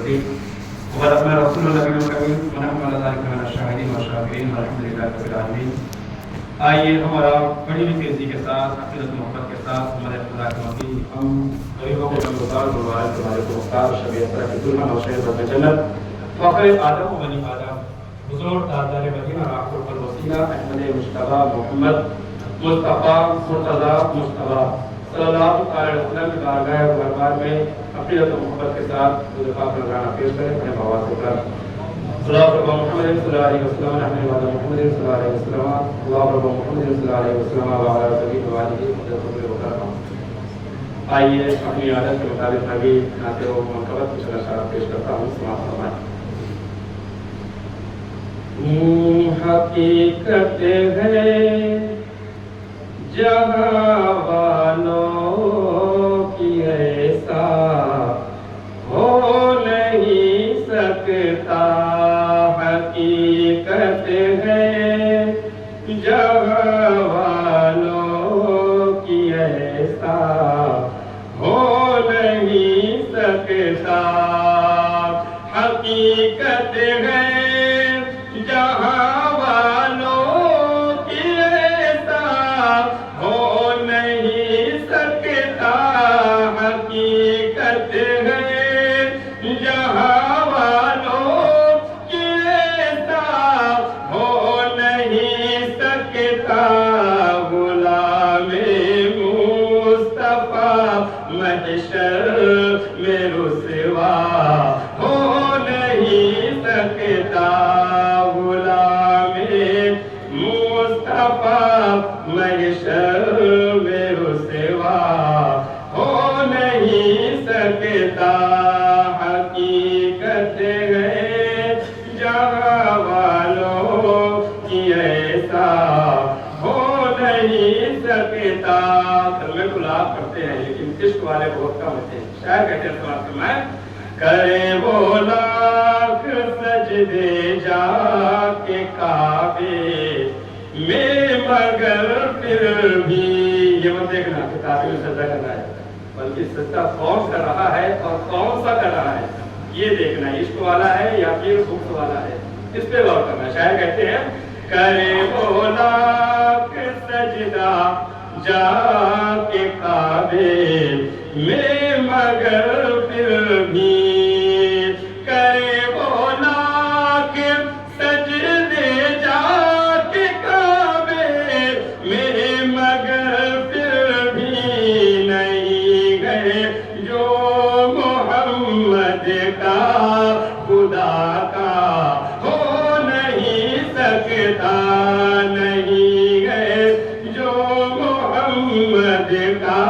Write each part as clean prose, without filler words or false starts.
المرسلين وبلغنا رسول النبي الكريم ونحن على ذلك من الشاهدين والشاكرين والحمد لله رب العالمین. آئیے ہمارا بڑی بھی تیزی کے ساتھ عقیدت محبت کے ساتھ ہمارے خدا کے مکی ہم غریبوں کے مختار مبارک تمہارے کو مختار شبیہ طرح کی دلہن اور شہر رب جنت فخر آدم و بنی آدم حضور تاجدار مدینہ راکور پر وسیلہ احمد مجتبیٰ محمد مصطفیٰ مرتضیٰ مصطفیٰ صلی اللہ علیہ وسلم کی بارگاہ دربار میں عقیدت و محبت کے ساتھ دفاع نذرانہ پیش کریں. اپنے بابا سے کر اللہ رب محمد صلی اللہ علیہ وسلم احمد والا محمد صلی اللہ علیہ وسلم اللہ رب محمد صلی اللہ علیہ وسلم وعلی سبیل والدی مدد وبرکاتہ. آئیے اپنی عادت کے مطابق نبی نعت و منقبت کچھ اشعار پیش کرتا ہوں. سماعت فرمائیں. حقیقت ہے جہاں والوں کی ایسا ہو نہیں سکتا. حقیقت ہے جہاں والوں کی ایسا ہو نہیں سکتا. حقیقت ہے جہاں والوں کی ایسا ہو نہیں سکتا. حقیقت ہے جہاں والوں کی ایسا ہو نہیں سکتا. غلام مصطفیٰ محشر میں رسوا ہو نہیں سکتا. محشر میں رسوا ہو نہیں سکتا. حقیقت ہے جہاں والوں کی ایسا ہو نہیں سکتا. کلمے گلاب کرتے ہیں لیکن عشق والے بہت کم ہوتے ہیں. شاعر کہتے ہیں سماعت فرمائیں. کرے وہ لاکھ سجدے جا کے کعبے میں مگر پھر بھی یہ مت دیکھنا کہ کعبے میں سجدہ کرنا ہے بلکہ سجدہ کون کر رہا ہے اور کون سا کر رہا ہے یہ دیکھنا. عشق والا ہے یا پھر بغض والا ہے اس پہ غور کرنا. شاعر کہتے ہیں کرے وہ لاکھ سجدہ جا کے کعبے میں مگر پھر بھی کرے وہ لاکھ سجدے جا کے کعبے میں مگر پھر بھی نہیں گئے جو محمد کا خدا کا ہو نہیں سکتا. نہیں گئے جو محمد کا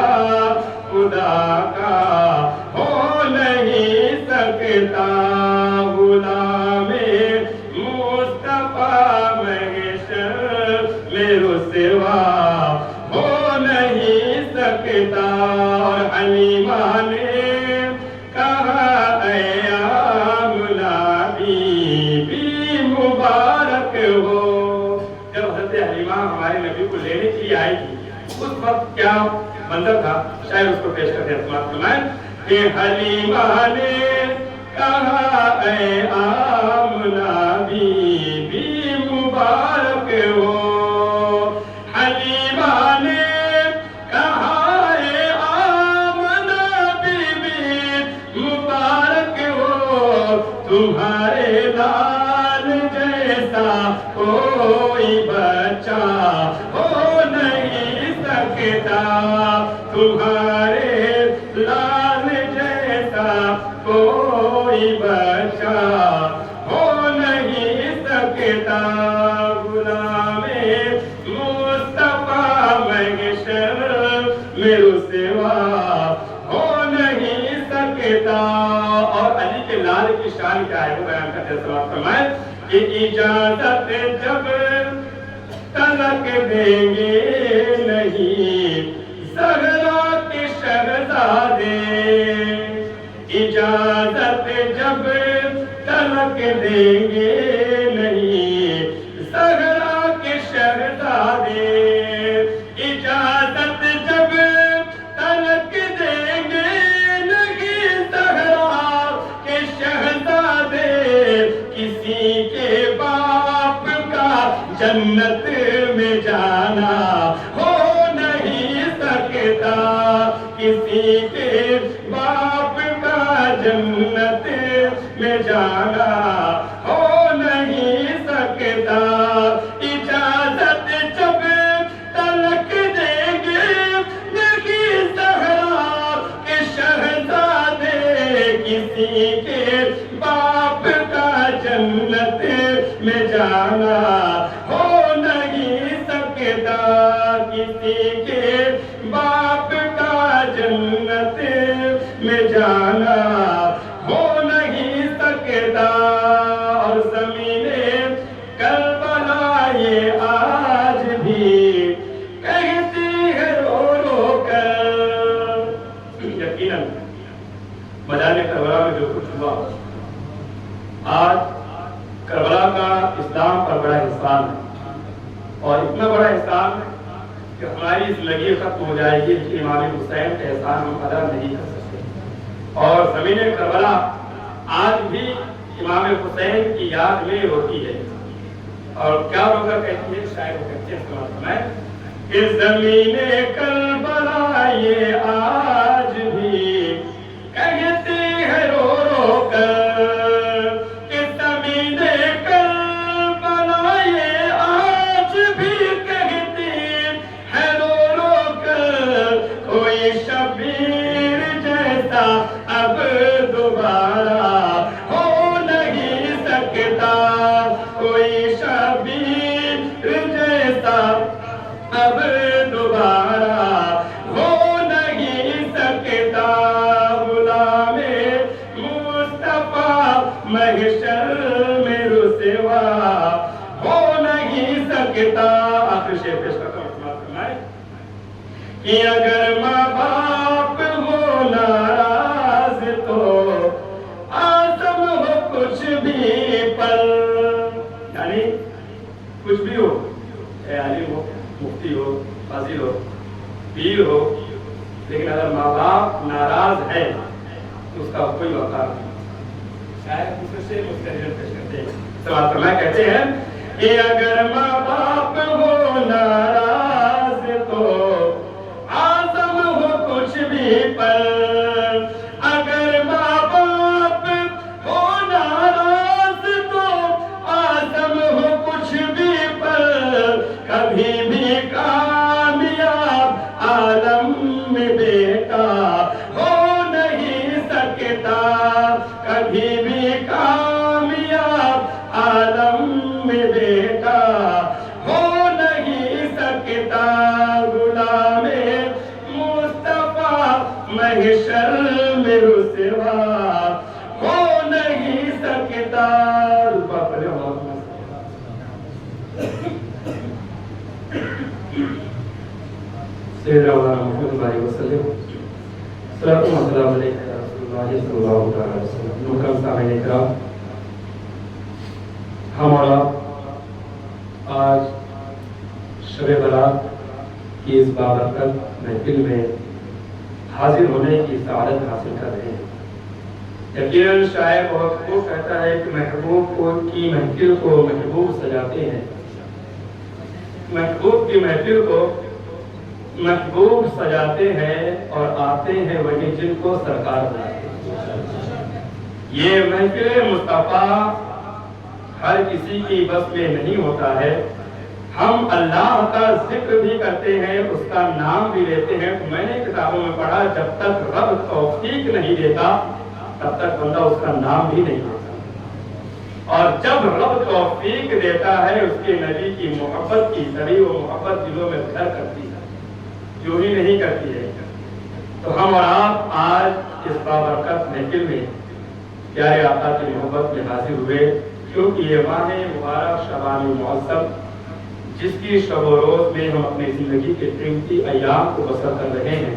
خدا کا ہو نہیں سکتا. غلام مصطفیٰ محشر میں رسوا ہو نہیں سکتا. اور حلیمہ نے کہا اے آمنہ بی بی مبارک ہو. جب حضرت حلیمہ ہمارے نبی کو لینے کے لیے آئی تھی اس وقت کیا منظر تھا شاید اس کو پیش کرتے ہیں. سماعت فرمائیں کہ حلیمہ نے کہا اے آمنہ بی بی مبارک ہو. حلیمہ نے کہا اے آمنہ بی بی مبارک ہو. تمہارے لال جیسا کوئی بچہ ہو نہیں سکتا. تمہارے لال جیسا کوئی بچہ ہو نہیں سکتا. غلام مصطفیٰ محشر میں رسوا ہو نہیں سکتا. اور علی کے لال کی شان کیا ہے وہ بیان کرتے ہیں. سماعت فرمائیں کہ اجازت جب تلک دیں گے نہیں زہرا کے شہزادے. اجازت جب تلک دیں گے نہیں زہرا کے شہزادے. اجازت جب تلک دیں گے نہیں زہرا کے شہزادے. کسی کے باپ کا جنت میں جانا ہو نہیں سکتا، کسی کے باپ کا جنت میں جانا ہو نہیں سکتا، اجازت جب تلک دیں گے نہیں صحرا کے شہزادے، کسی کے باپ کا جنت میں جانا ہو نہیں سکتا، کسی کے باپ کا جنت میں جانا ہو نہیں سکتا۔ اور زمین کربلا یہ آج بھی کہتی ہے رو رو کر، یقیناً میدان کربلا میں جو کچھ ہوا آج کربلا کا اسلام پر بڑا احسان ہے، اور اتنا بڑا احسان ہے کہ ہماری زندگی ختم ہو جائے گی کہ امام حسین کا احسان ہم ادا نہیں کر سکتے۔ اور زمین کربلا آج بھی امام حسین کی یاد میں ہوتی ہے، اور کیا رو کر کہتی ہے، شاید وہ کہتے ہیں کہ زمین کربلا یہ آج بھی کہتی ہے رو رو کر، کہ زمین کربلا یہ آج بھی کہتی ہے رو رو کر، کوئی شبیر جیسا اب دوبارہ ہو نہیں سکتا، کوئی شبیر جیسا اب دوبارہ ہو نہیں سکتا، غلام مصطفیٰ محشر میں رسوا ہو نہیں سکتا۔ آخر شعر پیش کرتا ہوں، سماعت فرمائے کہ اگر ماں باپ ہو ناراض تو آزم ہو کچھ بھی پر، یعنی کچھ بھی ہو، اے عالم ہو، مفتی ہو، قاضی ہو، پیر ہو، لیکن اگر ماں باپ ناراض ہے تو اس کا کوئی وقار نہیں۔ شاید دوسرے سے مستقبل پیش کرتے ہیں، سماعت فرمائے کہتے ہیں کہ اگر ماں باپ ہو ناراض تو آزم ہو کچھ بھی پر، اگر ماں باپ ہو ناراض تو آزم ہو کچھ بھی پر، کبھی بھی کامیاب عالم میں بیٹا ہو نہیں سکتا، کبھی بھی کامیاب عالم میں بیٹا ہو نہیں سکتا، غلام مصطفیٰ محشر میں رسوا ہو نہیں سکتا۔ سیدنا مولانا محمد علیہ وسلم، صلوات و سلام علیہ رسول اللہ صلی اللہ علیہ وسلم۔ محترم سامعین کرام، ہم اور آپ آج شب برات کی اس بابرکت محفل میں حاضر ہونے کی سعادت حاصل کر رہے ہیں۔ یقیناً شاعر بہت خوب کہتا ہے کہ محبوب کی محفل کو محبوب سجاتے ہیں، محبوب کی محفل کو محبوب سجاتے ہیں، اور آتے ہیں وہی جن کو سرکار بناتے ہیں۔ یہ محفل مصطفیٰ ہر کسی کی بس میں نہیں ہوتا ہے۔ ہم اللہ کا ذکر بھی کرتے ہیں، اس کا نام بھی لیتے ہیں، تو میں نے کتابوں میں پڑھا جب تک رب توفیق نہیں دیتا تب تک بندہ اس کا نام بھی نہیں لیتا، اور جب رب توفیق دیتا ہے اس کے نبی کی محبت کی، تبھی وہ محبت دلوں میں گھر کرتی ہے، جو ہی نہیں کرتی ہے۔ تو ہم اور آپ آج اس بابرکت محفل میں پیارے آقا کی محبت میں حاضر ہوئے، کیونکہ یہ ماہ مبارک شعبان معظم، جس کی شب و روز میں ہم اپنی زندگی کے قیمتی ایام کو بسر کر رہے ہیں۔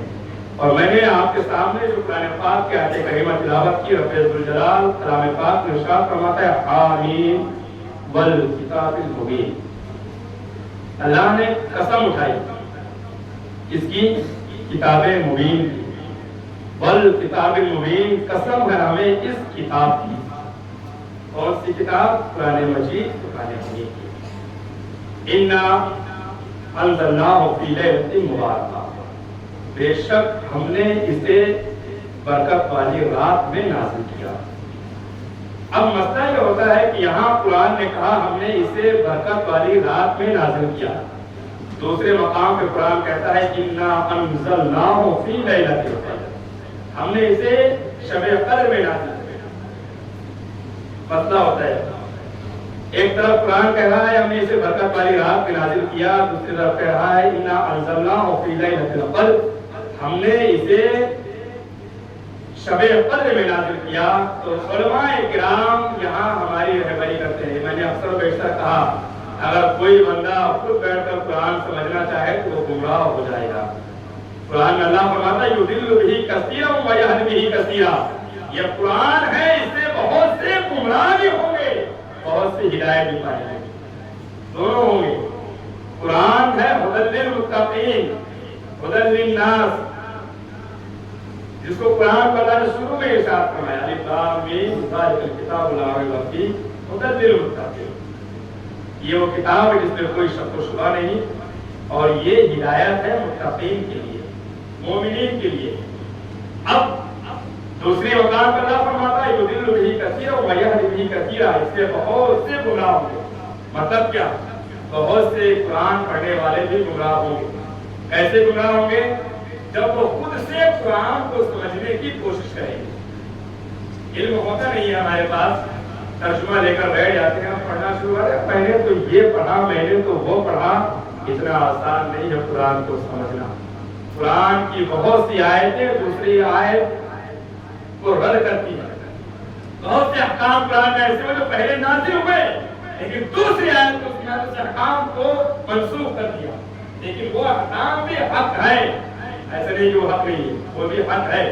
اور میں نے آپ کے سامنے جو قرآن پاک کے آیت کریمہ تلاوت کی، رب ذوالجلال کلام پاک میں ارشاد فرماتا ہے حامیم والکتاب المبین۔ اللہ نے قسم اٹھائی اس کی کتاب مبین کی، والکتاب المبین، قسم ہے ہمیں اس کتاب کی۔ کون سی کتاب؟ قرآن مجید، قرآن حمید کی۔ اِنَّا أَنزَلْنَاهُ فِي لَيْلَةٍ مُبَارَكَةٍ، بے شک ہم نے اسے برکت والی رات میں نازل کیا۔ اب مسئلہ یہ ہوتا ہے کہ یہاں قرآن نے کہا ہم نے اسے برکت والی رات میں نازل کیا، دوسرے مقام پہ قرآن کہتا ہے اِنَّا أَنزَلْنَاهُ فِي لَيْلَةِ الْقَدْرِ، ہم نے اسے شب قدر میں نازل کیا۔ مسئلہ ہوتا ہے ایک طرف قرآن کہہ رہا ہے ہم نے اسے برکت والی رات میں نازل کیا، دوسری طرف کہہ رہا ہے اِنَّا أَنزَلْنَاهُ فِي لَيْلَةِ الْقَدْرِ، ہم نے اسے شب قدر میں نازل کیا۔ تو علماء کرام یہاں ہماری رہبری کرتے ہیں۔ میں نے اکثر و بیشتر کہا اگر کوئی بندہ خود بیٹھ کر قرآن سمجھنا چاہے تو وہ گمراہ ہو جائے گا۔ قرآن میں اللہ فرماتا ہے یُضِلُّ بِهِ كَثِيرًا وَيَهْدِي بِهِ كَثِيرًا، یہ قرآن ہے اس سے بہت سے گمراہ بھی ہوں گے، بہت سی ہدایت بھی پائیں گے، دونوں ہوں گے۔ قرآن ہے ہدی للمتقین، ہدی للناس، جس کو قرآن پڑھا نے شروع میں ارشاد فرمایا الف لام میم ذالک الکتاب لا ریب فیہ ہدی للمتقین، یہ وہ کتاب ہے جس میں کوئی شک و شبہ نہیں، اور یہ ہدایت ہے متقین کے لیے، مومنین کے لیے۔ اب دوسری مقام پر اللہ فرماتا ہے یضل بہ کثیرا ویہدی بہ کثیرا، اس سے بہت سے گمراہ ہوں گے۔ مطلب کیا؟ بہت سے قرآن پڑھنے والے بھی گمراہ ہوں گے۔ کیسے گمراہ ہوں گے؟ جب وہ خود سے قرآن کو سمجھنے کی کوشش کریں گے۔ علم ہوتا نہیں ہے ہمارے پاس، ترجمہ لے کر بیٹھ جاتے ہیں، ہم پڑھنا شروع کرتے ہیں، میں نے تو یہ پڑھا، میں نے تو وہ پڑھا۔ اتنا آسان نہیں ہے قرآن کو سمجھنا۔ قرآن کی بہت سی آیتیں دوسری آیت کو رد کرتی ہیں، بہت سے احکام قرآن میں ایسے ہوئے جو پہلے نازل ہوئے لیکن دوسری آیت کو اس احکام کو منسوخ کر دیا، لیکن وہ احکام بھی حق ہے، ایسا نہیں جو حق نہیں ہے، وہ بھی حق ہے۔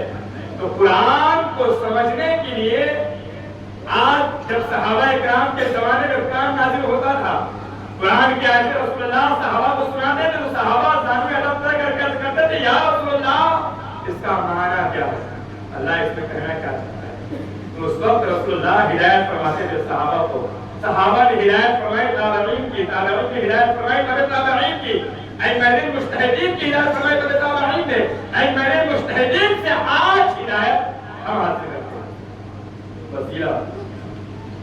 تو قرآن کو سمجھنے کے لیے آج جب صحابہ کرام کے زمانے میں قرآن نازل ہوتا تھا، قرآن کی آیتیں رسول اللہ صحابہ کو سناتے تھے، تو صحابہ ذہن میں الگ کر کے عرض کرتے تھے یا رسول اللہ اس کا معنی کیا ہے، اللہ اس میں کہنا کیا چاہتا ہے۔ تو اس وقت رسول اللہ ہدایت فرماتے تھے صحابہ کو، صحابہ نے ہدایت فرمائی تابعین کی، تابعین نے ہدایت فرمائی تابعین کی، ائمہ مجتہدین کی ہدایت فرمائی تابعین نے، ائمہ مجتہدین سے آج ہدایت ہم حاصل کرتے ہیں۔ وسیلہ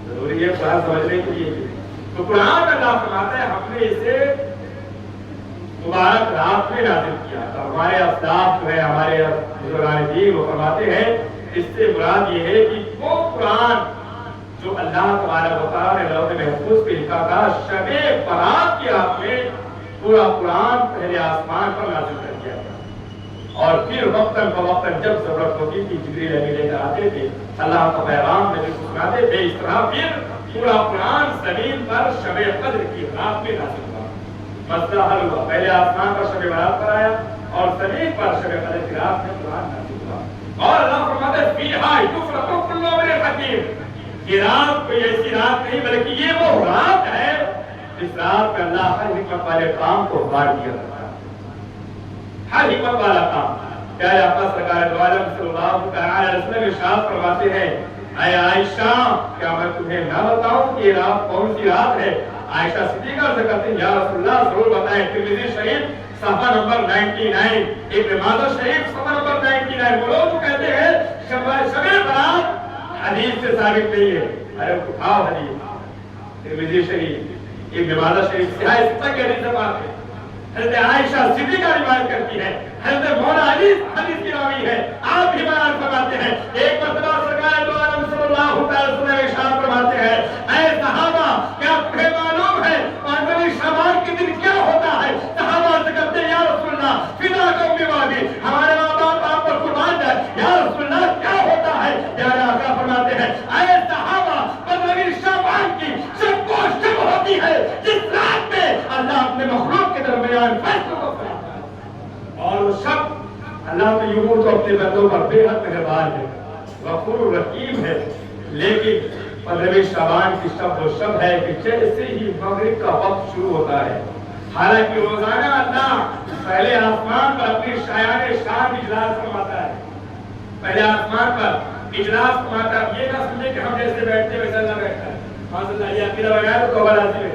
ضروری ہے قرآن سمجھنے کے لیے۔ تو قرآن میں اللہ فرماتا ہے ہم نے اسے مبارک رات میں نازل کیا۔ تو ہمارے اسلاف جو ہے، ہمارے بزرگان دین وہ فرماتے ہیں اس سے مراد یہ ہے کہ وہ قرآن جو اللہ تبارک و تعالیٰ نے لوح محفوظ پہ لکھا تھا، شب برات کی رات میں پورا قرآن پہلے آسمان پر نازل کر دیا گیا، اور پھر وقتاً فوقتاً جب ضرورت ہوتی تھی جبریل امین لے کر آتے تھے، اللہ کا پیغام نبی کو سناتے تھے۔ اس طرح پھر پورا قرآن زمین پر شب قدر کی رات میں نازل ہوا۔ مسئلہ حل ہوا، پہلے آسمان پر شب برات پر آیا اور زمین پر شب قدر کی رات میں قرآن نازل ہوا۔ اور اللہ فرماتا ہے فیہا یفرق کل امر حکیم، یہ رات کوئی ایسی رات نہیں بلکہ یہ وہ رات ہے جس رات میں اللہ ہر حکمت والے کام کو بار دیا کرتا ہے، ہر حکمت والا کام۔ پیارے آقا سرکار دو عالم صلی اللہ علیہ وسلم ارشاد فرماتے ہیں اے عائشہ کیا میں تمہیں نہ بتاؤں کہ یہ رات کون سی رات ہے؟ عائشہ صدیقہ سے کہتے ہیں یا رسول اللہ ضرور بتائیں۔ ترمذی شریف صفحہ نمبر 99، ابن ماجہ شریف صفحہ نمبر 99۔ وہ لوگ جو کہتے ہیں شب برات حدیث سے ثابت نہیں ہے، ارے اٹھاؤ حدیث ترمذی شریف ابن ماجہ شریف سیاہ ستہ کی حدیث سے بات ہے۔ حضرت عائشہ صدیقہ روایت کرتی ہے، حضرت مولا علی حدیث کی راوی ہے، آپ بھی بیان فرماتے ہیں ایک مرتبہ سرکار دو عالم صلی اللہ علیہ وسلم ارشاد فرماتے ہیں اے صحابہ کیا تمہیں معلوم ہے پانچویں شعبان کے دن کیا ہوتا ہے؟ صحابہ سے کہتے ہیں یا رسول اللہ فدا کا امی وادی، ہمارے ماں باپ آپ پر قربان جائے، یا رسول اللہ کیا ہوتا ہے؟ پیارے آقا فرماتے ہیں اے صحابہ پانچویں شعبان کی شب کو شب ہوتی ہے جس رات میں اللہ اپنے مخلوق کے درمیان فیصلہ کو کرتا ہے، اور وہ شب اللہ نے یوں تو اپنے بندوں پر بے حد مہربان ہے، غفور رحیم ہے، لیکن 15ویں شعبان کی شب وہ شب ہے کہ جیسے ہی مغرب کا وقت شروع ہوتا ہے، حالانکہ روزانہ اللہ پہلے آسمان پر اپنی شایان شان اجلاس فرماتا ہے، پہلے آسمان پر اجلاس فرماتا ہے، یہ نہ سمجھے کہ ہم جیسے بیٹھتے ویسا نہ بیٹھتا ہے، عقیدہ بنایا تو توبہ لازم ہے.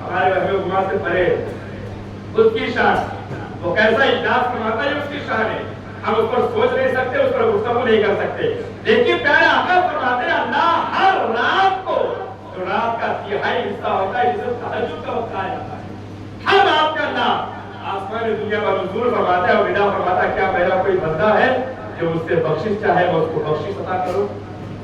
ہمارے وہم گمان سے پرے اس کی شان وہ کیسا اجلاس فرماتا ہے اس کی شان ہے. ہم اس پر سوچ نہیں سکتے, اس پر گفتگو نہیں کر سکتے. لیکن پیارے آقا فرماتے ہیں اللہ ہر رات کو جو رات کا تہائی حصہ ہوتا ہے جسے تہجد کا وقت کہا جاتا ہے, ہر رات کا اللہ آسمان دنیا پر نزول فرماتا ہے اور ندا فرماتا ہے کیا میرا کوئی بندہ ہے جو مجھ سے بخشش چاہے میں اس کو بخشش عطا کروں,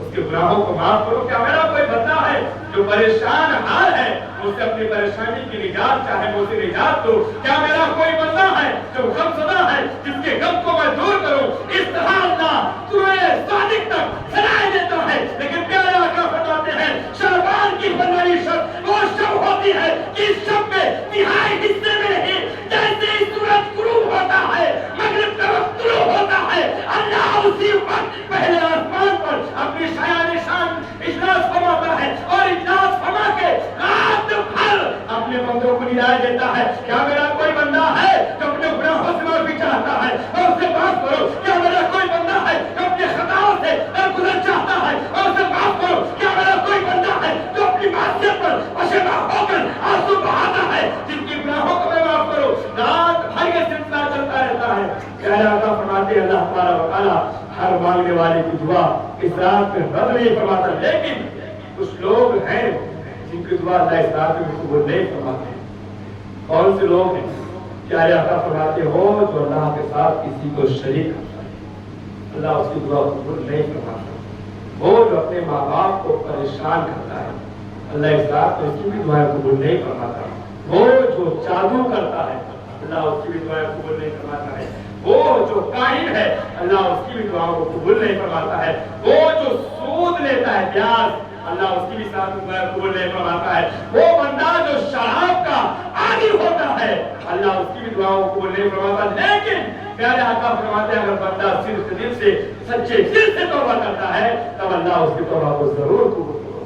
اس کے گناہوں کو معاف کروں. کیا میرا کوئی بندہ ہے جو پریشان حال ہے مجھ سے اپنی پریشانی کی نجات چاہے میں اسے نجات دوں. کیا میرا کوئی بندہ ہے جو غم زدہ ہے جس کے غم کو میں دور کروں. اس طرح اللہ تمہیں صادق تک سنائے دیتا ہے. لیکن پیارے آقا فرماتے ہیں شعبان کی 15ویں شب وہ شب ہوتی ہے کہ اس شب میں تہائی حصے میں نہیں, جیسے ہی سورج غروب ہوتا ہے مغرب کا وقت طلوع ہوتا ہے اللہ اسی وقت پہلے آسمان پر اپنی شایان شان اجلاس فرماتا ہے اور اجلاس فرما کے رات بھر اپنے بندوں کو نجات دیتا ہے. کیا میرا کوئی بندہ ہے جو اپنے گناہوں سے معافی چاہتا ہے اور اسے معاف کرو. کیا میرا کوئی بندہ ہے جو اپنے خطاؤں سے درگزر چاہتا ہے اور اسے معاف کرو. کیا میرا کوئی بندہ ہے جو اپنی معصیت پر پشیماں ہو کر آنسو بہاتا ہے جن کی گناہوں کو میں معاف کرو. رات بھر یہ سلسلہ چلتا رہتا ہے. پیارے آقا فرماتے ہیں اللہ تبارک و تعالیٰ ہر مانگنے والے کی دعا اس رات میں رد نہیں فرماتا. لیکن کچھ لوگ ہیں جن کی دعا اللہ اس رات میں قبول نہیں فرماتے. کون سے لوگ ہیں؟ پیارے آقا فرماتے ہو جو اللہ کے ساتھ کسی کو شریک کرتا ہے اللہ اس کی دعا قبول نہیں فرماتا. وہ جو اپنے ماں باپ کو پریشان کرتا ہے اللہ اس رات میں اس کی بھی دعائیں قبول نہیں فرماتا. وہ جو جادو کرتا ہے اللہ اس کی بھی دعائیں قبول نہیں فرماتا ہے. وہ جو کاہن ہے اللہ اس کی بھی دعاؤں کو قبول نہیں فرماتا ہے. وہ جو سود لیتا ہے بیاج اللہ اس کی بھی ساتھ دعائیں قبول نہیں فرماتا ہے. وہ بندہ جو شراب کا عادی ہوتا ہے اللہ اس کی بھی دعاؤں کو قبول نہیں فرماتا. لیکن پیارے آقا فرماتے ہیں اگر بندہ صرف دل سے سچے دل سے توبہ کرتا ہے تب اللہ اس کی توبہ کو ضرور قبول کرے.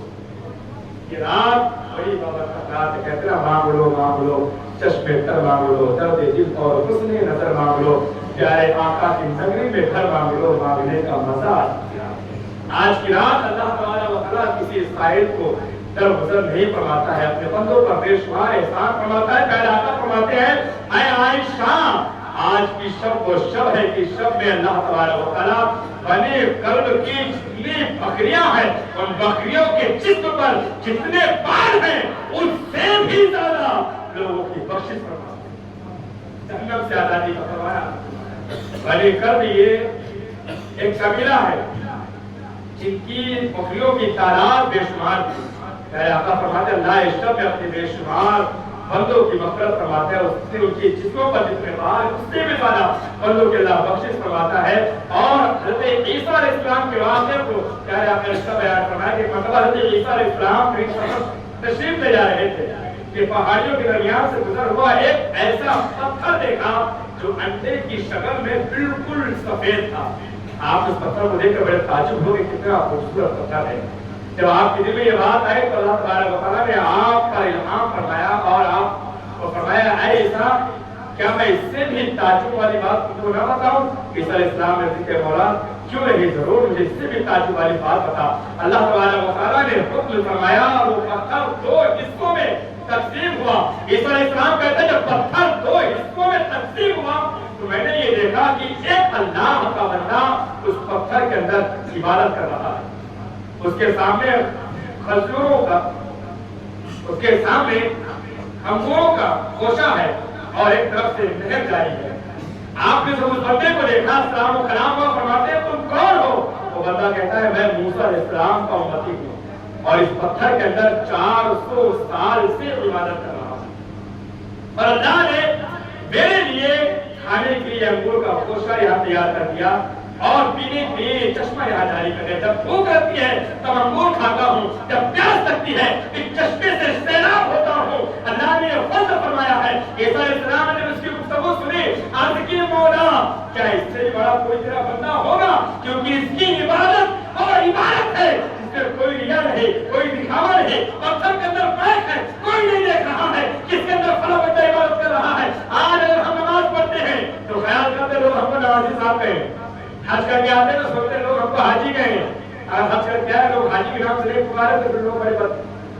یہ رات بڑی بابرکت رات ہے. کہتے ہیں مانگ لو چشم تر مانگ لو, درد دل اور حسن نظر مانگ لو, پیارے آقا کی نگری میں گھر مانگ لو, مانگنے کا مزہ آج کی رات اللہ تبارک و تعالیٰ کسی سائل کو درگزر نہیں فرماتا ہے, اپنے بندوں پر بے شمار احسان فرماتا ہے. پیارے آقا فرماتے ہیں اے عائشہ آج کی شب وہ شب ہے کہ شب میں اللہ تبارک و تعالیٰ بنے قلب کی جتنی بکریاں ہیں ان بکریوں کے جسم پر جتنے بال ہیں ان سے بھی زیادہ لوگوں کی بخشش فرماتا ہے. جہنم سے آزادی کا فرمایا. بنے قلب یہ ایک قبیلہ ہے جن کی بکریوں کی تعداد بے شمار تھی. پیارے آقا فرماتے ہیں اللہ اس شب میں اپنے بے شمار بندوں کی مغفرت فرماتا ہے. اس سے ان کے جسموں پر جتنے بال اس سے بھی زیادہ بندوں کے اللہ بخشش فرماتا ہے. اور حضرت عیسیٰ علیہ السلام کے واقعے کو پیارے آقا اس کا بیان فرمایا کہ مرتبہ حضرت عیسیٰ علیہ السلام کہیں سفر تشریف لے جا رہے تھے کہ پہاڑیوں کے درمیان سے گزر ہوا ایک ایسا پتھر دیکھا جو انڈے کی شکل میں بالکل سفید تھا. آپ اس پتھر کو دیکھ کر بڑے تعجب ہو گئے کتنا خوبصورت پتھر ہے. جب آپ کے دل میں یہ بات آئی تو اللہ تبارک و تعالیٰ نے آپ کا الہام فرمایا اور آپ کو فرمایا اے عیسیٰ کیا میں اس سے بھی تعجب والی بات تم کو نہ بتاؤں. عیسیٰ علیہ السلام نے کہا مولا کیوں نہیں, ضرور مجھے اس سے بھی تعجب والی بات بتا. اللہ تبارک و تعالیٰ نے حکم فرمایا وہ پتھر دو حصوں میں تقسیم ہوا. عیسیٰ علیہ السلام کہتے ہیں جب پتھر دو حصوں میں تقسیم ہوا تو میں نے یہ دیکھا کہ ایک اللہ کا بندہ اس پتھر کے اندر عبادت کر رہا ہے. اس کے سامنے کھجوروں کا, اس کے سامنے انگوروں کا گوشہ ہے اور ایک طرف سے نہر جاری ہے. آپ نے جب اس بندے کو دیکھا سلام و کلام ہوا فرماتے ہیں تم کون ہو؟ وہ بندہ کہتا ہے میں موسیٰ علیہ السلام کا امتی ہوں اور اس پتھر کے اندر 400 سال سے عبادت کر رہا ہوں اور اللہ نے میرے لیے کھانے کے لیے انگور کا گوشہ یہاں تیار کر دیا اور پینے کے لیے چشمہ یہاں جاری کر دیا. جب بھوک لگتی ہے تب انگور کھاتا ہوں, جب پیاس لگتی ہے اس چشمے سے سیراب ہوتا ہوں. اللہ نے یہ فضل فرمایا ہے. عیسیٰ علیہ السلام نے اس کی گفتگو سنی, عرض کی مولا کیا اس سے بڑا کوئی تیرا بندہ ہوگا کیونکہ اس کی عبادت اور عبادت ہے جس میں کوئی ریا نہیں, کوئی دکھاوا نہیں. پتھر کے اندر پیک ہے, کوئی نہیں دیکھ رہا ہے کس کے اندر فلاں بندہ عبادت کر رہا ہے. آج اگر ہم نماز پڑھتے ہیں تو خیال کرتے لوگ ہم کو نمازی صاحب کہیں, حج کر کے آتے ہیں تو سوچتے لوگ ہم کو حاجی کہیں. حج کر کے آئے لوگ حاجی کے نام سے نہیں پکارے تو پھر لوگ بڑے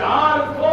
400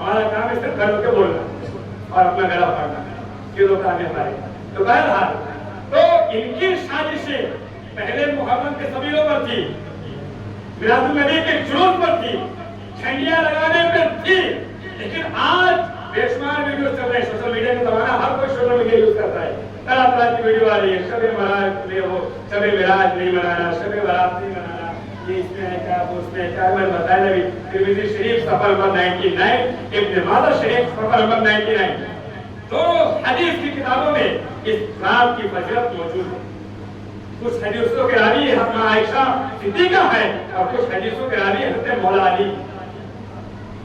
ہمارا کام ہے صرف گھر کے بولنا اور اپنا گلا پڑنا، یہ دو کام ہمارے۔ تو بہرحال تو ان کی سازشیں پہلے محرم کے سبیلوں پر تھی، میلاد النبی کے جلوس پر تھی، جھنڈیاں لگانے پہ تھی، لیکن آج بے شمار ویڈیوز چل رہے ہیں، سوشل میڈیا کا زمانہ، ہر کوئی سوشل میڈیا یوز کرتا ہے، طرح طرح کی ویڈیو آ رہی ہے، شب معراج میں ہو، شب معراج نہیں منانا، شب برات نہیں منانا، یہ اس میں ہے کیا، اس میں ہے کیا، میں بتایا نبی ترمذی شریف صفحہ نمبر 99، ابن ماجہ شریف صفحہ نمبر 99، تو حدیث کی کتابوں میں اس رات کی فضیلت موجود ہے۔ کچھ حدیثوں کے راوی حضرت عائشہ صدیقہ ہے اور کچھ حدیثوں کے راوی حضرت مولا علی۔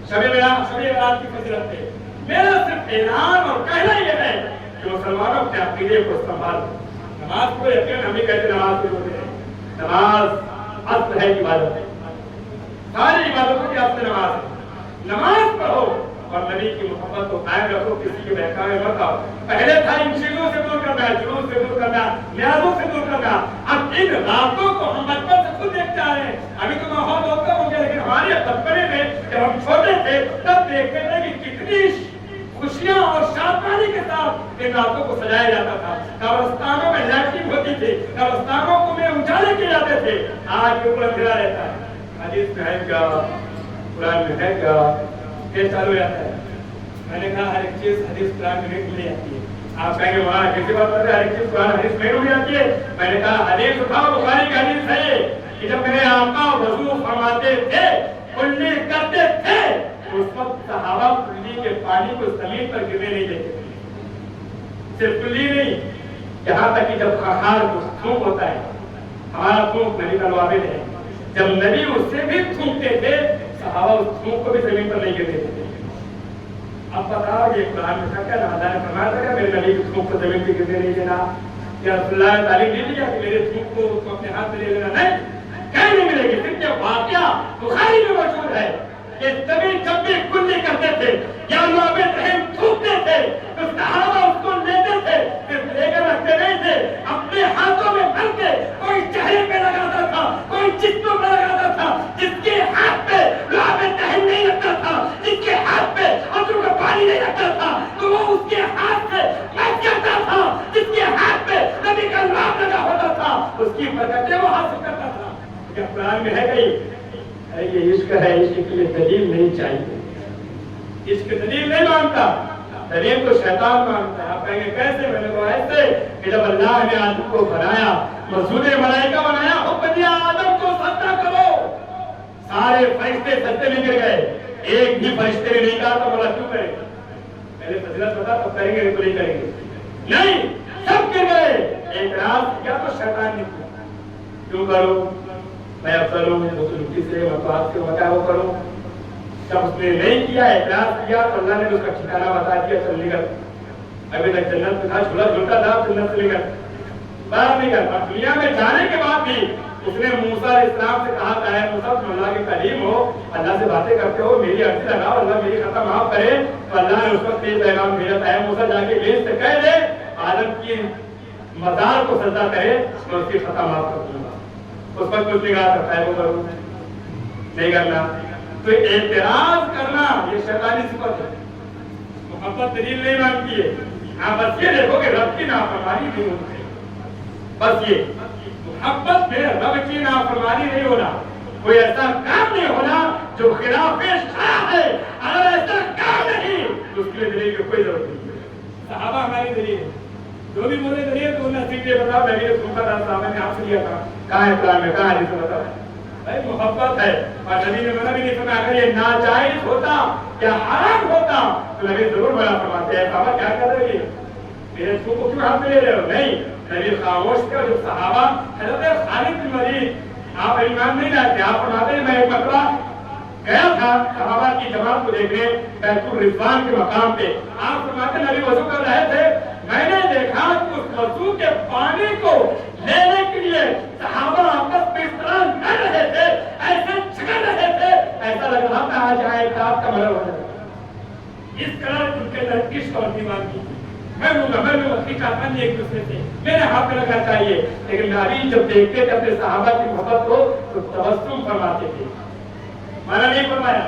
شب برات کی فضیلت ہے، میرا صرف اعلان اور کہنا یہ ہے کہ مسلمانوں اپنے عقیدے کو سنبھال، نماز کو یقین، ہم بھی کہتے ہیں نماز کو روتے ہیں، نماز اصل ہے عبادت، ساری عبادتوں کی اصل نماز ہے، نماز پڑھو اور نبی کی محبت کو قائم رکھو، کسی کے بہکاوے مت آؤ۔ پہلے تھا ان چیزوں سے دور کرنا، جلوس سے دور کرنا، نیازوں سے دور کرنا، اب ان راتوں کو ہم بچپن سے خود دیکھتے آ رہے ہیں، ابھی تو ماحول بہت کم ہو گیا، لیکن ہمارے بچپنے میں جب ہم چھوٹے تھے تب دیکھتے تھے کہ کتنی خوشیاں اور شادمانی کے ساتھ ان راتوں کو سجایا جاتا تھا، قبرستانوں میں لائٹنگ ہوتی تھی، قبرستانوں کو میں اجالے کیے جاتے تھے، آج بالکل اندھیرا رہتا ہے، حدیث میں ہے کیا، قرآن میں ہے کیا، یہ چالو جاتا ہے۔ میں نے کہا ہر ایک چیز حدیث قرآن میں نہیں مل جاتی ہے، آپ کہیں گے وہاں کسی بات کرتے ہر ایک چیز قرآن حدیث میں مل جاتی ہے، میں نے کہا حدیث اٹھاؤ، بخاری کی حدیث ہے کہ جب میرے آقا وضو فرماتے تھے، کلی کرتے تھے، اس وقت صحابہ کلی کے پانی کو زمین پر گرنے نہیں دیتے تھے، صرف کلی نہیں، یہاں تک کہ جب خار تھوک ہوتا ہے، ہمارا تھوک نبی کا لوابل ہے، جب نبی اس سے بھی تھوکتے تھے، صحابہ اس تھوک کو بھی زمین پر نہیں گرنے دیتے۔ اب بتاؤ یہ قرآن میں کیا اللہ نے فرمایا تھا کہ میرے نبی کی تھوک کو زمین پہ گرنے نہیں دینا، یا رسول اللہ نے تعلیم نہیں دیا کہ میرے تھوک کو اپنے ہاتھ میں لے لینا، نہیں، کہیں نہیں ملے گی، صرف یہ واقعہ بخاری میں موجود ہے کہ نبی جب بھی کلی کرتے تھے یا لوابل رحم تھوکتے تھے تو صحابہ اس کو لیتے تھے، صرف لے کر رکھتے نہیں تھے، اپنے ہاتھوں میں بھر کے کوئی چہرے پہ لگاتا تھا، کوئی جسموں پہ لگاتا تھا، جس کے ہاتھ پہ لوابل رحم نہیں رکھتا تھا، جس کے ہاتھ پہ آنسو کا پانی نہیں رکھتا تھا تو وہ اس کے ہاتھ سے مت کرتا تھا، جس کے ہاتھ پہ نبی کا لواب لگا ہوتا تھا اس کی برکتیں وہ حاصل کرتا تھا۔ کیا قرآن میں ہے کہیں یہ عشق ہے، عشق کے لیے دلیل نہیں چاہیے، عشق دلیل نہیں مانگتا، دلیل تو شیطان مانگتا ہے۔ آپ کہیں گے کیسے؟ میں نے کہا ایسے کہ جب اللہ نے آدم کو بنایا، مسجود ملائکہ بنایا، حکم دیا آدم کو سجدہ کرو، سارے فرشتے سجدے میں گر گئے، ایک بھی فرشتے نے نہیں کہا تو بولا کیوں کریں گے؟ پہلے فضیلت بتا تو کریں گے نہیں تو نہیں کریں گے، نہیں، سب گر گئے، اعتراض کیا تو شیطان نے کیا، کیوں کرو میں افضل ہوں، مجھے دوسری سے مطلب سے بتا وہ کروں، جب اس نے نہیں کیا، اعتراض کیا تو اللہ نے اس کا ٹھکانہ بتا دیا، چل نکل، ابھی تک جنت میں تھا، جھولا جھولتا تھا، جنت سے نکل، باہر نکل۔ اور دنیا میں جانے کے بعد بھی اس نے موسیٰ علیہ السلام سے کہا کہ اے موسیٰ تم اللہ کے کلیم ہو، اللہ سے باتیں کرتے ہو، میری عرضی لگاؤ، اللہ میری خطا معاف کرے، تو اللہ نے اس وقت یہ پیغام بھیجا تھا، اے موسیٰ جا کے ابلیس سے کہہ دے آدم کی مزار کو سجدہ کرے میں اس کی خطا معاف کر دوں گا۔ اس وقت کچھ نگاہ کرتا ہے وہ کروں نہیں کرنا، تو اعتراض کرنا یہ شیطانی صفت ہے، محبت دلیل نہیں مانگتی ہے۔ ہاں بس یہ دیکھو کہ رب کی نافرمانی نہیں ہوتی، بس یہ محبت میں رب کی نافرمانی نہیں ہونا، کوئی ایسا کام نہیں ہونا جو خلاف شرع ہے، اگر ایسا کام نہیں تو اس کے لیے دلیل کی کوئی ضرورت نہیں۔ صحابہ ہماری دلیل ہے، جو بھی بولے دلیل تو انہیں سیکھ لیا، بتاؤ نبی نے سنتا تھا، صحابہ نے آپ سے لیا تھا، کہاں ہے قرآن میں، کہاں حدیث میں، بتاؤ بھائی محبت ہے۔ اور نبی نے منع بھی نہیں فرمایا، اگر یہ ناجائز ہوتا یا حرام ہوتا تو نبی ضرور منع فرماتے ہیں، صحابہ کیا کر رہے ہیں، میرے چھو کو کیوں ہاتھ میں لے رہے ہو؟ نہیں، نبی خاموش تھے۔ اور جو صحابہ حضرت خالد بن ولید آپ ایمان نہیں لاتے، آپ فرماتے ہیں میں ایک مرتبہ گیا تھا صحابہ کی جماعت کو دیکھنے بیت الرضوان کے مقام پہ، آپ فرماتے ہیں نبی وضو کر رہے تھے، میں نے دیکھا کہ اس وضو کے پانی کو لینے کے لیے صحابہ آپس میں اس طرح لڑ رہے تھے، ایسے جھگڑ رہے تھے، ایسا لگ رہا تھا آج آئے آپ کا مرض ہو جائے، اس طرح ان کے اندر عشق اور ایمان کی، میں لوں گا کھینچا پن ایک دوسرے سے، میرے ہاتھ میں لگنا چاہیے۔ لیکن نبی جب دیکھتے تھے اپنے صحابہ کی محبت کو تو تبسم فرماتے تھے، منع نہیں فرمایا،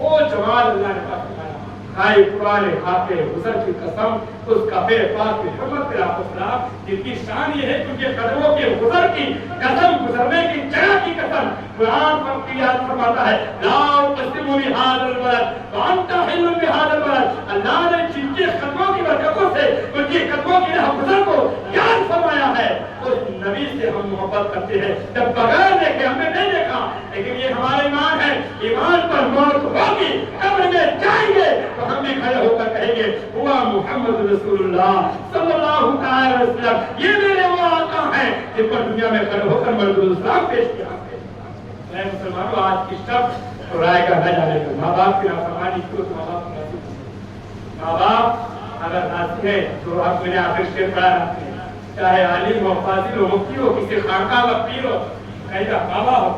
وہ جمال اللہ نے پاک فرمایا کھائے قرآن کھاتے حضر کی قسم اس کعبے پاک کی حرمت پہ آپ اسلام جن کی شان یہ ہے کہ ان کے قدموں کے حضر کی قسم گزرنے کی جگہ کی قسم قرآن پر قیاد فرماتا ہے لا اقسم بهذا البلد وانت حل بهذا البلد اللہ نے جن کے قدموں کی برکتوں سے ان کے قدموں کی حضر کو یاد فرمایا ہے اس نبی سے ہم محبت کرتے ہیں جب بغیر دیکھے ہم نے نہیں دیکھا لیکن یہ ہمارا ایمان ہے ایمان پر موت ہوگی قبر میں جائیں گے تو ہم بھی کھڑے ہو کر کہیں گے ہوا محمد رسول اللہ صلی اللہ علیہ وسلم یہ میرے وہ آقا ہیں جن پر دنیا میں کھڑے ہو کر مرد الاسلام پیش کیا میں مسلمانوں آج کی شب رائے کا نہ جانے گا ماں باپ کی نافرمانی کیوں تو ماں باپ اگر ناسی ہے تو آپ میں نے آخر شیر پڑھا رہتے ہیں چاہے عالم ہو فاضل ہو مفتی ہو کسی خانقاہ کا پیر ہو کہیں کا بابا ہو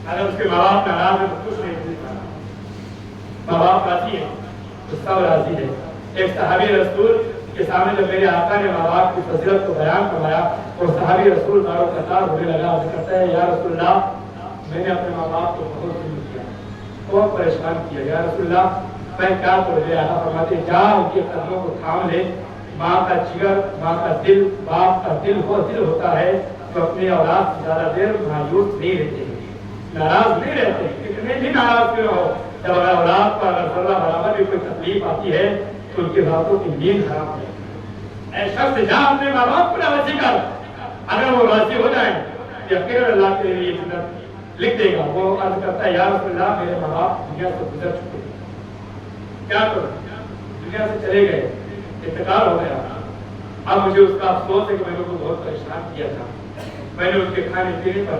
اگر اس کے ماں باپ ناراض ہے تو کچھ نہیں ماں باپ راضی ہے تو سب راضی ہے ایک صحابی رسول کے سامنے جب میرے آقا نے ماں باپ کی فضیلت کو بیان فرمایا اور صحابی رسول دارو قطار ہونے لگا اور کہتا ہے یا رسول اللہ میں نے اپنے ماں باپ کو بہت ظلم کیا بہت پریشان کیا یا رسول اللہ میں کیا کر دے آقا فرماتے جا ان کے قدموں کو تھام لے ماں کا جگر ماں کا دل باپ کا دل وہ دل ہوتا ہے جو اپنے اولاد سے زیادہ دیر مایوس نہیں رہتے ناراض نہیں رہتے کتنے بھی ناراض کیوں ہو جب اگر اولاد پر اگر ذرہ برابر بھی کوئی تکلیف آتی ہے تو ان کے راتوں کی نیند خراب ہے اے شخص جہاں اپنے ماں باپ کو راضی کر اگر وہ راضی ہو جائیں یقین اللہ کے لیے جنت لکھ دے گا وہ عرض کرتا ہے یا رسول اللہ میرے ماں باپ دنیا سے گزر چکے کیا کروں دنیا سے چلے گئے انتقال ہو گیا اب مجھے اس کا افسوس ہے کہ میں نے کو بہت پریشان کیا تھا میں نے ان کے کھانے پینے پر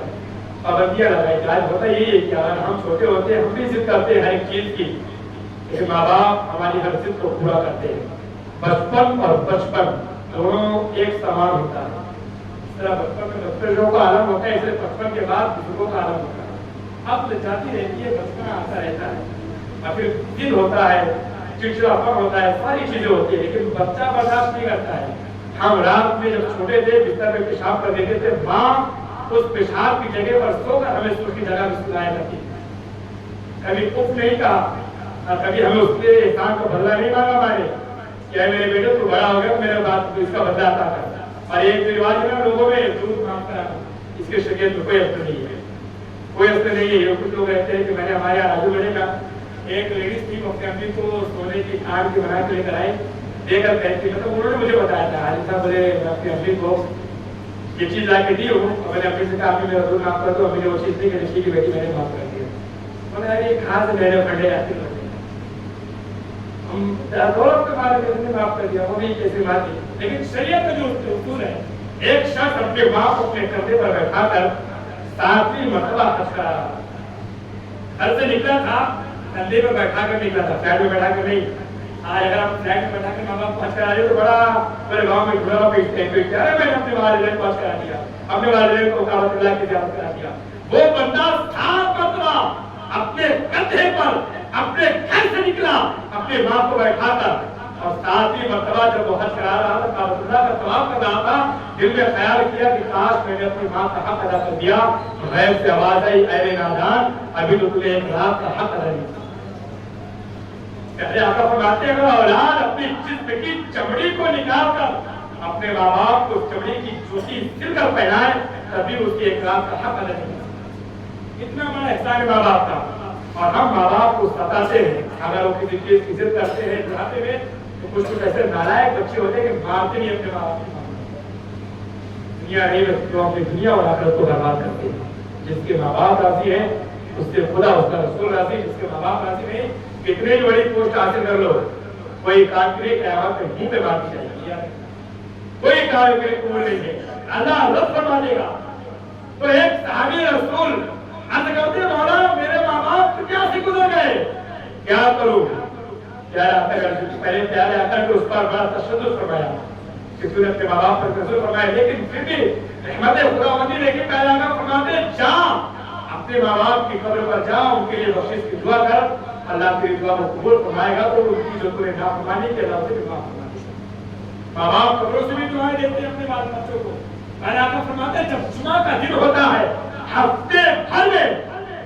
پابندیاں لگائی آج ہوتا یہی ہے کہ اگر ہم چھوٹے ہوتے ہیں ہم بھی ضد کرتے ہیں ہر ایک چیز کی کہ ماں باپ ہماری ہر ضد کو پورا کرتے ہیں بچپن اور بچپن دونوں ایک سامان ہوتا ہے اس طرح بچپن میں بچوں کا عالم ہوتا ہے اس لیے بچپن کے بعد بزرگوں کا عالم ہوتا ہے اب جاتی رہتی ہے بچپن آتا رہتا ہے اور پھر ضد ہوتا ہے چڑچڑاپن ہوتا ہے ساری چیزیں ہوتی ہے لیکن بچہ برداشت نہیں کرتا ہے ہم رات میں جب چھوٹے تھے بستر میں پیشاب کر دیتے تھے ماں اس پیشاب کی جگہ پر سو کر ہمیں اس کی جگہ میں سلایا کرتی کبھی اف نہیں کہا کبھی ہمیں اس کے احسان کا بدلہ نہیں مانگا ہمارے کیا میرے بیٹے تو بڑا ہو گیا میرے بات اس کا بدلہ عطا کر اور ایک رواج ہے لوگوں میں دودھ مانگتا ہے اس کے شریعت میں کوئی اثر نہیں ہے کوئی اثر نہیں ہے کچھ لوگ کہتے ہیں کہ میں نے ہمارے یہاں راجو بڑے کا ایک لیڈیز تھی وہ اپنے امی کو سونے کی کھان کی بنا کے لے کر آئے دے کر کہتی مطلب انہوں نے مجھے بتایا تھا حاجی صاحب بولے میں اپنی امی کو یہ چیز لا کے دی ہوں اور میں نے امی سے کہا امی میرا دودھ معاف کر دو امی نے وہ چیز نہیں کہ رشی کی بیٹی میں نے معاف کر دیا میں نے یہ کہاں سے میرے پھنڈے آتے ہیں ہم دولت کے بارے میں معاف کر دیا وہ بھی کیسے بات ہے لیکن شریعت کا جو اصول ہے ایک شخص اپنے ماں کو اپنے کندھے پر بیٹھا کر 7ویں مرتبہ حج کرا رہا گھر سے نکلا تھا کندھے پر بیٹھا کر نکلا تھا فلیٹ میں بیٹھا کر نہیں آج اگر آپ فلیٹ میں بیٹھا کر ماں باپ پہنچ کر آ رہے تو بڑا میرے گاؤں میں ڈھولا پیٹتے ہیں ارے میں نے اپنے والدین پہنچ کرا دیا اپنے والدین کو کعبۃ اللہ کی زیارت کرا دیا وہ بندہ 7 مرتبہ اپنے کندھے پر اپنے گھر سے نکلا اپنے ماں کو بیٹھا کر اور 7ویں مرتبہ جب وہ حج کرا رہا تھا کعبۃ اللہ کا طواف کر رہا تھا دل میں خیال کیا کہ کاش میں نے اپنی ماں کا حق ادا کر دیا غیب سے آواز آئی اے نادان ابھی تو تمہیں ایک رات کا حق ادا نہیں کیا آقا فرماتے ہیں اگر اولاد اپنی جسم کی چمڑی کو نکال کر اپنے ماں باپ کو چمڑی کی جوتی سل کر پہنائے تبھی اس کی ایک رات کا حق ادا نہیں اتنا بڑا احسان ماں باپ کا اور ہم ماں باپ کو ستاتے ہیں اگر وہ کسی چیز کی ضد کرتے ہیں چڑھاتے ہوئے تو کچھ ایسے نالائق بچے ہوتے ہیں کہ مارتے نہیں اپنے ماں باپ دنیا نہیں جو اپنی دنیا اور آخرت کو برباد کرتے ہیں جس کے ماں باپ راضی ہیں اس سے خدا اس کا رسول راضی جس کے ماں باپ راضی نہیں کتنے بڑی پوسٹ حاصل کر لو کوئی کام کے لیے قیامت میں منہ پہ بات چاہیے کوئی کام کے لیے قبول نہیں ہے اللہ رب فرما دے گا تو ایک صحابی رسول عرض کرتے مولا میرے ماں باپ کیا سے گزر گئے کیا کروں پہلے پیارے آقا نے اس پر بڑا تشدد فرمایا کسی نے اپنے ماں باپ پر تشدد فرمایا لیکن پھر بھی رحمت خداوندی نے کہ پیارے آقا فرماتے جا اپنے ماں باپ کی قبر پر جا ان کے لیے بخشش کی دعا کر اللہ تیری دعا کو قبول فرمائے گا تو ان کی جو تمہیں نافرمانی کے اللہ سے بھی معاف فرما دے گا ماں باپ قبروں سے بھی دعائیں دیتے ہیں اپنے بال بچوں کو پیارے آقا فرماتے جب جمعہ کا دن ہوتا ہے ہفتے بھر میں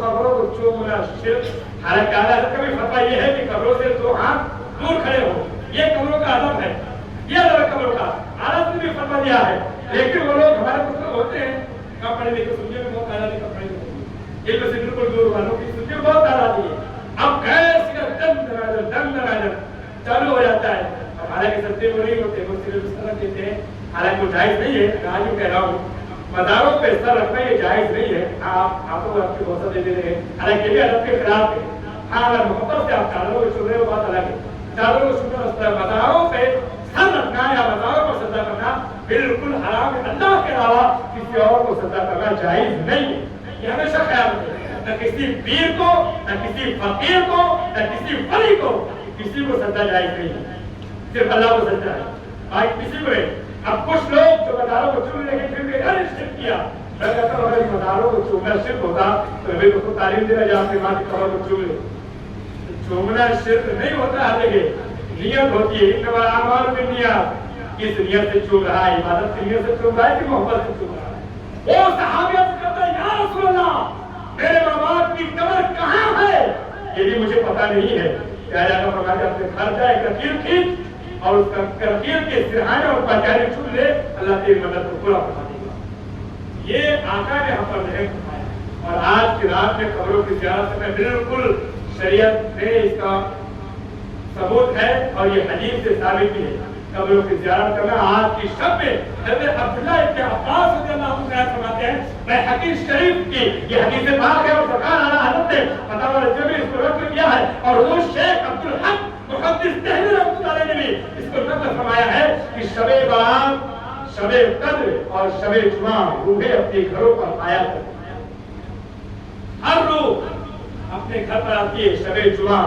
قبروں کو چومنا شرک، حالانکہ اعلیٰ حضرت کا بھی فتویٰ یہ ہے کہ قبروں سے دو ہاتھ دور کھڑے ہو، یہ قبروں کا ادب ہے، یہ ادب ہے قبروں کا، اعلیٰ حضرت نے بھی فتویٰ دیا ہے۔ لیکن وہ لوگ ہمارے مسلم ہوتے ہیں، کم پڑھے لکھے سننے میں بہت اعلیٰ لکھے پڑھے لکھے، یہ سے بالکل دور والوں کی سننے میں بہت اعلیٰ دی ہے۔ اب گیس کا دم چالو ہو جاتا ہے، اب حالانکہ سچے وہ نہیں ہوتے، وہ صرف اس طرح کہتے ہیں، حالانکہ وہ جائز نہیں ہے۔ میں آج بھی کہہ رہا ہوں مزاروں پہ سر رکھنا یہ جائز نہیں ہے، آپ ہاتھوں کو آپ کی بوسہ دے رہے ہیں، حالانکہ یہ ادب کے خلاف ہے۔ ہاں اگر محبت سے آپ چادروں کو چھو رہے ہو بات الگ ہے، چادروں کو چھونا مسئلہ ہے، مزاروں پہ سر رکھنا یا مزاروں کو سجدہ کرنا بالکل حرام ہے، اللہ کے علاوہ کسی اور کو سجدہ کرنا جائز نہیں ہے، یہ ہمیشہ خیال رکھیں۔ نہ کسی پیر کو، نہ کسی فقیر کو، نہ کسی ولی کو، کسی کو سجدہ جائز نہیں ہے، صرف اللہ کو سجدہ ہے، آج کسی کو نہیں۔ اب کچھ لوگ جو مزاروں کو چوم لے پھر بھی ہر شرک کیا، میں کہتا ہوں اگر مزاروں کو چومنا شرک ہوتا تو نبی کو تعلیم دینا جہاں اپنی ماں کی قبر کو چوم لے۔ چومنا شرک نہیں ہوتا ہے، لیکن نیت ہوتی ہے، انما الاعمال بالنیات، کس نیت سے چوم رہا ہے، عبادت کی نیت سے چوم رہا ہے کہ محبت سے چوم رہا ہے۔ وہ صحابی عرض کرتا ہے یا رسول اللہ میرے ماں باپ کی قبر کہاں ہے، یہ بھی مجھے پتا نہیں ہے۔ پیارے آقا فرماتے ہیں اپنے گھر جائے کرکیل کھینچ اور اس کرکیل کے سرہانے اور پہچانے چھوٹ لے، اللہ تیری مدد کو پورا فرما دے گا۔ یہ آقا نے ہم پر رحم فرمایا، اور آج کی رات میں قبروں کی زیارت میں بالکل شریعت میں اس کا ثبوت ہے اور یہ حدیث سے ثابت بھی ہے۔ قبروں کی زیارت کرنا آج کی شب میں حضرت عبداللہ ابن عباس رضی اللہ عنہ فرماتے ہیں، میں حدیث شریف کی یہ حدیث پاک ہے اور سرکار اعلیٰ حضرت نے فتاوی رضویہ میں اس کو نقل کیا ہے، اور حضور شیخ عبدالحق محدث دہلوی رحمۃ اللہ علیہ نے بھی اس کو نقل فرمایا ہے کہ شب برات، شب قدر اور شب جمعہ روحیں اپنے گھروں پر آیا کرتی ہیں۔ ہر روح اپنے گھر پر آتی ہے، شب جمعہ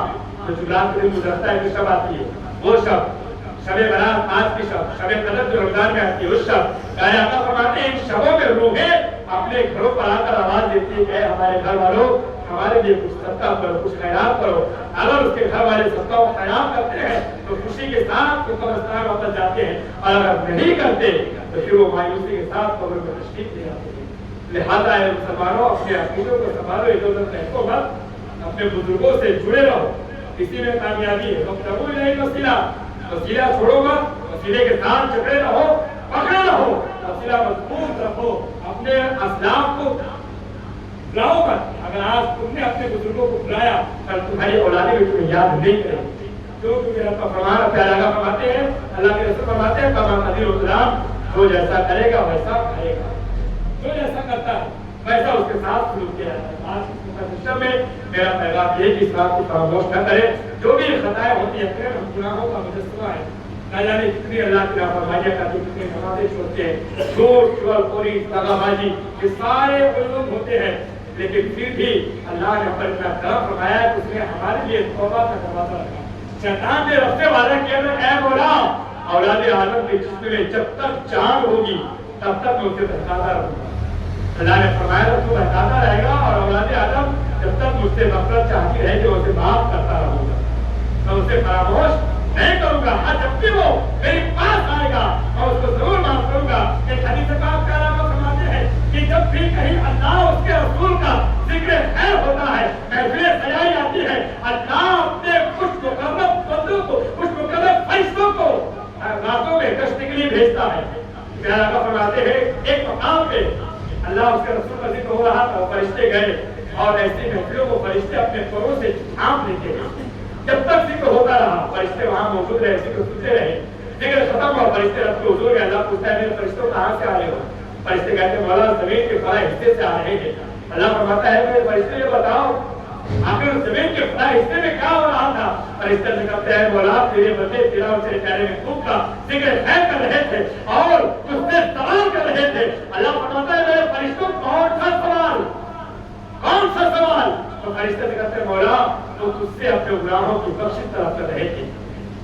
جو جمعرات کے دن گزرتا ہے جو شب آتی ہے وہ شب، شب برات آج کی شب، شب قدر جو رمضان میں آتی ہے اس شب۔ پیارے آقا فرماتے ہیں ان شبوں میں روحیں اپنے گھروں پر آ کر آواز دیتی ہے کہ ہمارے گھر والوں ہمارے لیے کچھ صدقہ کرو، کچھ خیرات کرو۔ اگر اس کے گھر والے صدقہ و خیرات کرتے ہیں تو خوشی کے ساتھ وہ قبرستان واپس جاتے ہیں، اور اگر نہیں کرتے تو پھر وہ مایوسی کے ساتھ قبر میں تشریف لے جاتے ہیں۔ لہذا اے مسلمانوں اپنے عقیدوں کو سنبھالو، ادھر ادھر بہکو مت، اپنے بزرگوں سے جڑے رہو، اسی میں کامیابی ہے۔ وابتغوا الیہ الوسیلہ، وسیلہ چھوڑو مت، وسیلے کے ساتھ جڑے رہو، پکڑے رہو، وسیلہ مضبوط رکھو، اپنے اسلاف کو بلاؤ مت۔ اگر آج تم نے اپنے بزرگوں کو بلایا کل تمہاری اولادیں بھی تمہیں یاد نہیں کریں گی، کیونکہ میرا فرمان پیارا آقا فرماتے ہیں، اللہ کے رسول فرماتے ہیں کما قدیر الغلام، جو جیسا کرے گا ویسا کھائے گا، جو جیسا کرتا ہے ویسا اس کے ساتھ سلوک کیا جاتا ہے۔ آج اس مقدس میں میرا پیغام یہ کہ اس بات کو فراموش نہ کرے، جو بھی خطائیں ہوتی ہیں ہم گناہوں کا مجسمہ ہے، نہ جانے کتنی اللہ کی نافرمانیاں کرتے ہیں، کتنے نمازیں چھوڑتے ہیں، جھوٹ چغلخوری دغا بازی، یہ سارے علوم ہوتے ہیں، لیکن پھر بھی اللہ نے ہم پر اتنا کرم فرمایا ہے کہ اس نے ہمارے لیے توبہ کا دروازہ رکھا۔ شیطان نے رب سے وعدہ کیا تھا اے مولا اولاد آدم کے جسم میں جب تک جان ہوگی تب تک میں اسے بہکاتا رہوں گا۔ اللہ نے فرمایا تو بہکاتا رہے گا، اور اولاد آدم جب تک مجھ سے نفرت چاہتی رہے گی اسے معاف کرتا رہوں گا، میں اسے فراموش نہیں کروں گا۔ ہاں جب بھی وہ میرے پاس آئے گا میں اس کو ضرور معاف کروں گا۔ ایک حدیث پاک کا علاوہ فرماتے ہیں کہ جب بھی کہیں اللہ اس کے رسول کا ذکر خیر ہوتا ہے، محفلیں سجائی جاتی ہے، اللہ اپنے خوش مقرب بندوں کو، خوش مقرب فرشتوں کو راتوں میں گشت کے لیے بھیجتا ہے۔ پیارا آقا فرماتے ہیں ایک مقام پہ اللہ اس کے رسول کا ذکر ہو رہا تھا، فرشتے گئے اور ایسی محفلوں کو فرشتے اپنے پروں سے چھانپ لیتے ہیں۔ جب تک ذکر ہوتا رہا فرشتے وہاں موجود رہے، ذکر سنتے رہے، ذکر ختم ہوا، فرشتے رب کے حضور میں اللہ پوچھتا ہے میرے فرشتوں کہاں سے آ رہے ہو؟ فرشتے کہتے ہیں مولا زمین کے فلاں حصے سے آ رہے ہیں۔ اللہ فرماتا ہے میرے فرشتے یہ بتاؤ آخر زمین کے فلاں حصے میں کیا ہو رہا تھا؟ فرشتے سے کہتے ہیں مولا تیرے بندے تیرا اور تیرے پیارے محبوب کا ذکر خیر کر رہے تھے اور اس سے سوال کر رہے تھے۔ اللہ فرماتا ہے میرے فرشتوں کون سا سوال، کون سا سوال؟ تو فرشتے سے کہتے ہیں مولا تو تجھ سے اپنے گناہوں کی بخشش طلب کر رہے تھے۔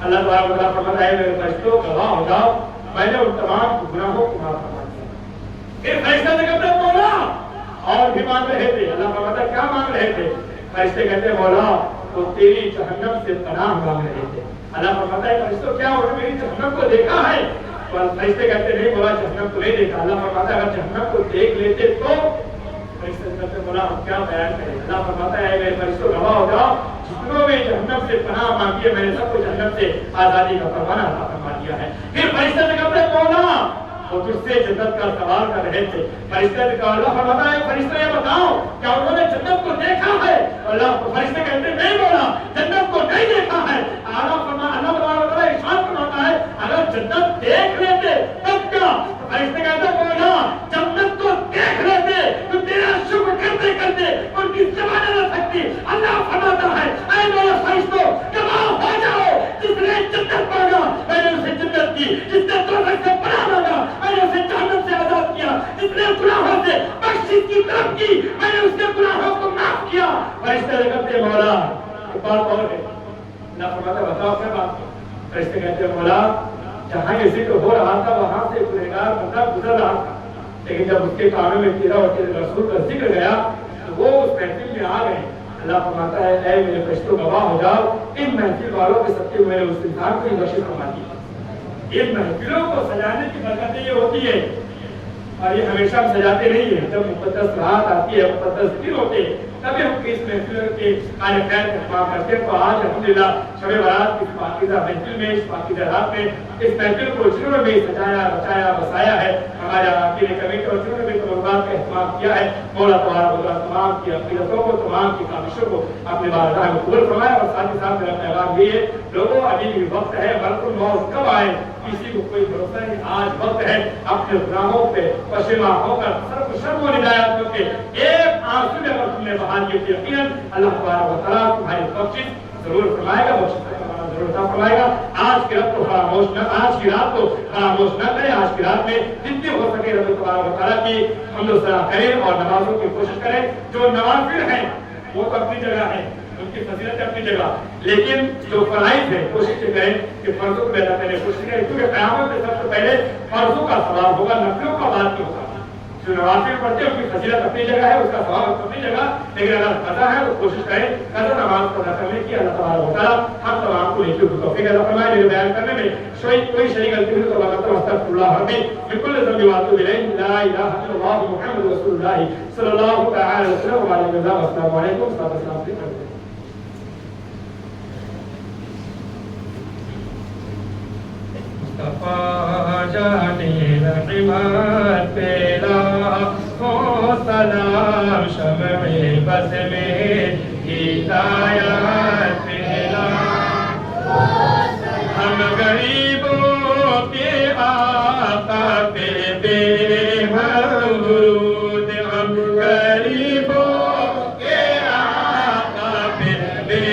اللہ تبارک و تعالیٰ فرماتا ہے میرے فرشتوں گواہ ہو جاؤ میں نے ان تمام گناہوں کو معاف فرما دیا۔ پھر فرشتے سے کہتے ہیں مولا اور بھی مانگ رہے تھے۔ اللہ فرماتا ہے کیا مانگ رہے تھے؟ فرشتے کہتے ہیں مولا تو تیری جہنم سے پناہ مانگ رہے تھے۔ اللہ فرماتا ہے فرشتوں کیا انہوں نے میری جہنم کو دیکھا ہے؟ فرشتے کہتے نہیں مولا جہنم کو نہیں دیکھا۔ اللہ فرماتا ہے اگر جہنم کو دیکھ لیتے تو فرشتے سے کہتے ہیں مولا ہم کیا بیان کریں؟ اللہ فرماتا ہے میرے فرشتوں گواہ ہو جاؤ جتنوں میں جہنم سے پناہ مانگی ہے میں نے سب کو جہنم سے آزادی کا پروانہ عطا فرما دیا ہے. پھر فرشتے سے کہتے ہیں مولا وہ تجھ سے جنت کا سوال کر رہے تھے. فرشتے نے کہا اللہ فرماتا ہے فرشتے یہ بتاؤ کیا انہوں نے جنت کو دیکھا ہے؟ اللہ فرشتے کہتے ہیں نہیں مولا جنت کو نہیں دیکھا ہے. اللہ تعالیٰ ارشاد فرماتا ہے اگر جنت دیکھ لیتے تب کیا؟ فرشتے کہتے ہیں مولا جنت کو دیکھ لیتے تو تیرا شکر کرتے کرتے ان کی زبان نہ سکتی. اللہ فرماتا ہے اے میرے فرشتوں گواہ ہو جاؤ جس نے جنت مانگا میں نے اسے جنت دی, جس نے دوزخ سے پناہ مانگا میں نے اسے جہنم سے آزاد کیا, جس نے گناہوں سے بخشش کی طلب کی میں نے اس کے گناہوں کو معاف کیا. فرشتے کہتے ہیں مولا ایک بات اور ہے. اللہ فرماتا ہے بتاؤ کیا بات. فرشتے کہتے ہیں مولا جہاں یہ ذکر ہو رہا تھا وہاں سے گنہگار بندہ گزر رہا تھا, لیکن جب اس کے کانوں میں تیرا اور تیرے رسول کا ذکر گیا تو وہ اس محفل میں آ گئے. اللہ فرماتا ہے اے میرے فرشتوں گواہ ہو جاؤ ان محفل والوں کے سب کے میں نے اس انسان کو ہی بخشش فرما دی. ان محفلوں کو سجانے کی برکت یہ ہوتی ہے اور یہ ہمیشہ ہم سجاتے نہیں ہیں. جب مقدس رات آتی ہے مقدس دن ہوتے ہیں تبھی ہم اس محفل کے آنے خیر کا اہتمام کرتے ہیں. تو آج الحمدللہ شب برات کی پاکیزہ محفل میں اس پاکیزہ رات میں اس محفل کو جنہوں نے بھی سجایا رچایا بسایا ہے ہمارے علاقے نے کمیٹی اور جنہوں نے بھی تبرکات کا اہتمام کیا ہے مولا تبارک تمام کی عقیدتوں کو تمام کی کاوشوں کو اپنے بارگاہ میں قبول فرمائے. اور ساتھ ہی ساتھ میرا پیغام یہ ہے لوگوں ابھی بھی وقت ہے ملک الموت کب آئے کسی کو کوئی بھروسہ نہیں. آج وقت ہے اپنے گناہوں پہ پشیماں ہو کر صرف شرم و ندایت کر کے ایک آنسو میں اگر تم نے بہا دیے تو یقیناً اللہ تبارک و تعالیٰ تمہاری بخشش ضرور فرمائے گا, بخشش ضرور عطا فرمائے گا. آج کی رات کو فراموش نہ آج کی رات کو فراموش نہ کریں. آج کی رات میں جتنے ہو سکے رب تبارک و تعالیٰ کی حمد و ثنا کریں اور نمازوں کی کوشش کریں. جو نوافل ہیں وہ تو اپنی جگہ ہے ان کی فضیلت اپنی جگہ, لیکن جو فرائض ہے کوشش کریں کہ فرضوں کو پیدا کرنے کی کوشش کریں کیونکہ قیامت میں سب سے پہلے فرضوں کا ثواب ہوگا نفلوں کا بعد میں ہوگا. جو نوافل پڑھتے ہیں اس کی فضیلت اپنی جگہ ہے اس کا ثواب اپنی جگہ, لیکن اگر قضا ہے تو کوشش کریں قضا نماز کو ادا کرنے کی. اللہ تبارک و تعالیٰ ہم تمام کو نیکی کی توفیق عطا فرمائے. میرے بیان کرنے میں کوئی صحیح غلطی ہوئی تو اللہ تعالیٰ استغفر اللہ ربی بكل ذنب واتوب الیہ. لا الہ الا اللہ محمد رسول اللہ صلی اللہ تعالی وسلم علیہ وسلم. السلام علیکم السلام علیکم. مصطفیٰ جانے رحمت پیلا ہو سلام شمع بس میں ہدایت پیلا. ہم غریبوں کے آقا پہ بے حد درود, ہم غریبوں کے آقا پہ بے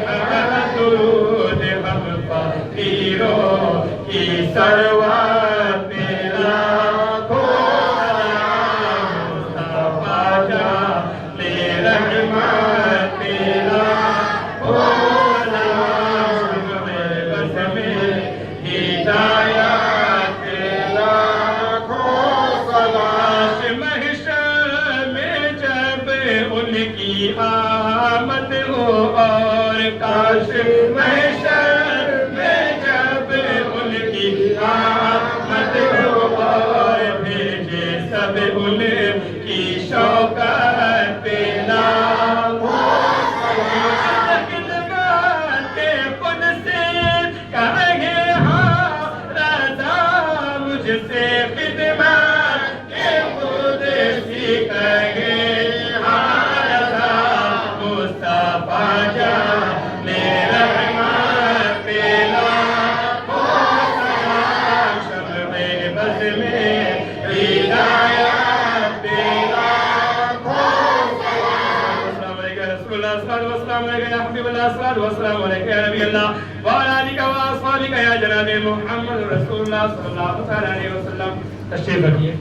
حد درود, ہم فقیروں کی ثروت پہ لاکھوں سلام. مصطفیٰ جانے رحمت پہ لاکھوں آمد ہو اور کاش محشر میں جب ان کی آمد ہو اور بھیجے سب ان کی شوکت پہ لاکھوں سلام. خدمت خود سے کہے ہاں رضا مجھ سے خدمت کے خود سے کہے والسلام علیکم یا نبی اللہ وعلی آلہ و اصحابہ یا جناب محمد رسول اللہ صلی اللہ علیہ وسلم. تشریف رکھیے.